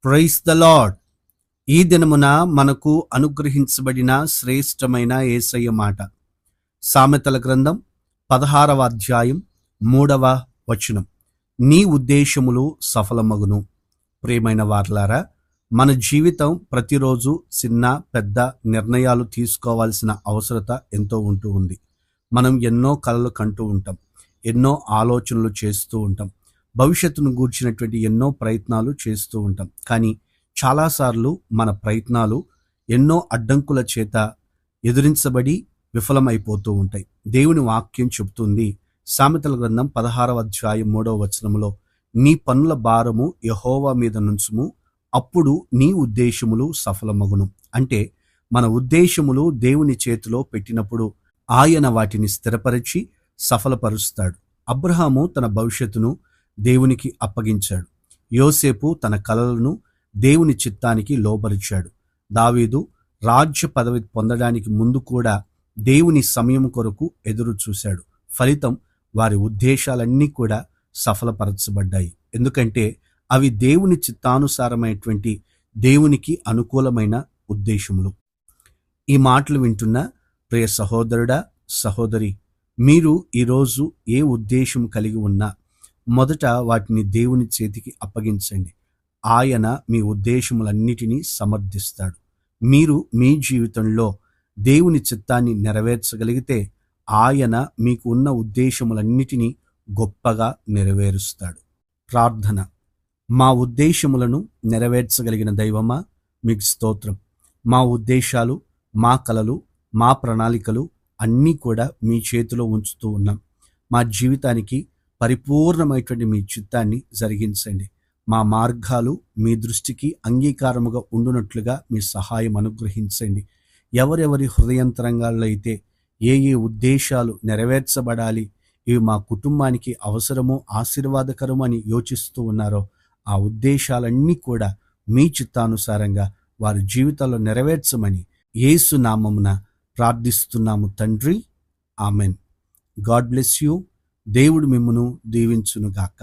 Praise the lord. ఈ దినమున మనకు అనుగ్రహించబడిన శ్రేష్టమైన యేసయ్య మాట సామెతల గ్రంథం 16వ అధ్యాయం 3వ వచనం. నీ ఉద్దేశములు సఫలమగును. ప్రియమైన వారలారా, మన జీవితం ప్రతిరోజు చిన్న పెద్ద నిర్ణయాలు తీసుకోవాల్సిన అవసరత ఎంతో ఉంటూ ఉంది. మనం ఎన్నో కలలు కంటూ ఉంటాం, ఎన్నో ఆలోచనలు చేస్తూ ఉంటాం, భవిష్యత్తును గూర్చినటువంటి ఎన్నో ప్రయత్నాలు చేస్తూ ఉంటాం. కానీ చాలాసార్లు మన ప్రయత్నాలు ఎన్నో అడ్డంకుల చేత ఎదిరించబడి విఫలమైపోతూ ఉంటాయి. దేవుని వాక్యం చెబుతుంది, సామెతల గ్రంథం 16వ అధ్యాయం 3వ వచనంలో, నీ పనుల భారము యెహోవా మీద నుంచుము, అప్పుడు నీ ఉద్దేశములు సఫలమగును. అంటే మన ఉద్దేశములు దేవుని చేతిలో పెట్టినప్పుడు ఆయన వాటిని స్థిరపరిచి సఫలపరుస్తాడు. అబ్రహాము తన భవిష్యత్తును దేవునికి అప్పగించాడు. యోసేపు తన కలలను దేవుని చిత్తానికి లోబరిచాడు. దావీదు రాజ్య పదవి పొందడానికి ముందు కూడా దేవుని సమయం కొరకు ఎదురు చూశాడు. ఫలితం వారి ఉద్దేశాలన్నీ కూడా సఫలపరచబడ్డాయి. ఎందుకంటే అవి దేవుని చిత్తానుసారమైనటువంటి దేవునికి అనుకూలమైన ఉద్దేశములు. ఈ మాటలు వింటున్న ప్రియ సహోదరుడా, సహోదరి, మీరు ఈరోజు ఏ ఉద్దేశం కలిగి ఉన్నా మొదట వాటిని దేవుని చేతికి అప్పగించండి. ఆయన మీ ఉద్దేశములన్నిటినీ సమర్థిస్తాడు. మీరు మీ జీవితంలో దేవుని చిత్తాన్ని నెరవేర్చగలిగితే ఆయన మీకు ఉన్న ఉద్దేశములన్నిటినీ గొప్పగా నెరవేరుస్తాడు. ప్రార్థన. మా ఉద్దేశములను నెరవేర్చగలిగిన దైవమా, మీకు స్తోత్రం. మా ఉద్దేశాలు, మా కలలు, మా ప్రణాళికలు అన్నీ కూడా మీ చేతిలో ఉంచుతూ ఉన్నాం. మా జీవితానికి పరిపూర్ణమైనటువంటి మీ చిత్తాన్ని జరిగించండి. మా మార్గాలు మీ దృష్టికి అంగీకారముగా ఉండునట్లుగా మీ సహాయం అనుగ్రహించండి. ఎవరెవరి హృదయంతరంగాల్లో అయితే ఏ ఏ ఉద్దేశాలు నెరవేర్చబడాలి, ఇవి మా కుటుంబానికి అవసరమో ఆశీర్వాదకరమో అని యోచిస్తూ ఉన్నారో, ఆ ఉద్దేశాలన్నీ కూడా మీ చిత్తానుసారంగా వారి జీవితాల్లో నెరవేర్చమని యేసు నామమున ప్రార్థిస్తున్నాము తండ్రి. ఆమెన్. God bless you. దేవుడు మిమ్మును దీవించునుగాక.